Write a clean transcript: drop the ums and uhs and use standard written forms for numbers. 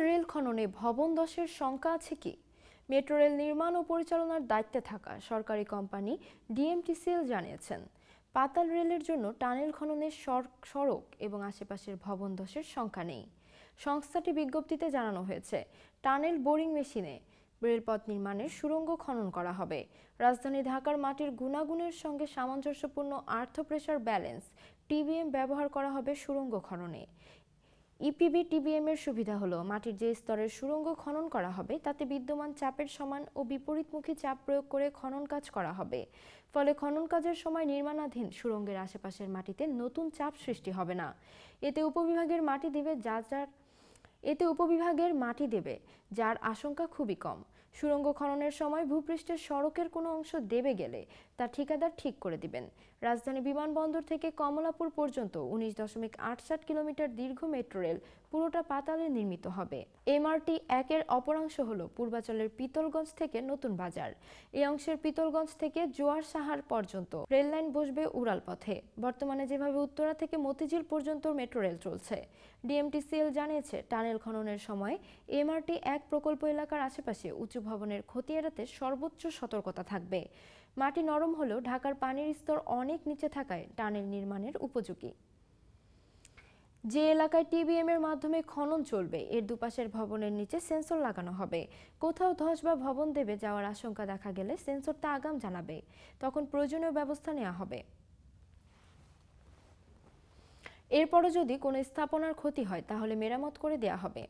Rail খননে ভবন ধসের শঙ্কা আছে কি? মেট্রো রেল নির্মাণ ও পরিচালনার দায়িত্বে থাকা সরকারি কোম্পানি ডিএমটিসিএল জানিয়েছেন, পাতাল রেলের জন্য টানেল খননের সড়ক এবং আশেপাশের ভবন ধসের শঙ্কা নেই। সংস্থাটি বিজ্ঞপ্তিতে জানানো হয়েছে, টানেল বোরিং মেশিনে রেলপথ নির্মাণের সুড়ঙ্গ খনন করা হবে। রাজধানী ঢাকার মাটির গুণাগুণের সঙ্গে সামঞ্জস্যপূর্ণ আর্থ প্রেসার ব্যালেন্স টিবিএম ব্যবহার করা হবে সুড়ঙ্গ খননে। ইপিবি টিবিএম এর সুবিধা হলো, মাটির যে স্তরের সুড়ঙ্গ খনন করা হবে তাতে বিদ্যমান চাপের সমান ও বিপরীতমুখী চাপ প্রয়োগ করে খনন কাজ করা হবে। ফলে খনন কাজের সময় নির্মাণাধীন সুড়ঙ্গের আশেপাশের মাটিতে নতুন চাপ সৃষ্টি হবে না। এতে উপবিভাগের মাটি দেবে যার আশঙ্কা খুবই কম। সুড়ঙ্গ খননের সময় ভূপৃষ্ঠের সড়কের কোনো অংশ দেবে গেলে তা ঠিকাদার ঠিক করে দিবেন। রাজধানী বিমানবন্দর থেকে কমলাপুর পর্যন্ত 19.87 কিলোমিটার দীর্ঘ মেট্রো রেল পুরোটা পাতালে নির্মিত হবে। এমআরটি 1-এর অপরাংশ হল পূর্বাচলের পিতলগঞ্জ থেকে নতুন বাজার। এই অংশের পিতলগঞ্জ থেকে জোয়ার সাহার পর্যন্ত রেল লাইন বসবে উড়াল পথে। বর্তমানে যেভাবে উত্তরা থেকে মতিঝিল পর্যন্ত মেট্রো রেল চলছে, ডিএমটিসিএল জানিয়েছে টানেল খননের সময় এমআরটি 1 প্রকল্প এলাকার আশেপাশে উঁচু ভবনের ক্ষতি এড়াতে সর্বোচ্চ সতর্কতা থাকবে। মাটি নরম হলেও ঢাকার পানির স্তর অনেক নিচে থাকায় টানেল নির্মাণের উপযোগী। যে এলাকায় টিবিএম এর মাধ্যমে খনন চলবে এর দুপাশের ভবনের নিচে সেন্সর লাগানো হবে। কোথাও ধস বা ভবন দেবে যাওয়ার আশঙ্কা দেখা গেলে সেন্সরটা আগাম জানাবে, তখন প্রয়োজনীয় ব্যবস্থা নেওয়া হবে। এরপরও যদি কোনো স্থাপনার ক্ষতি হয় তাহলে মেরামত করে দেওয়া হবে।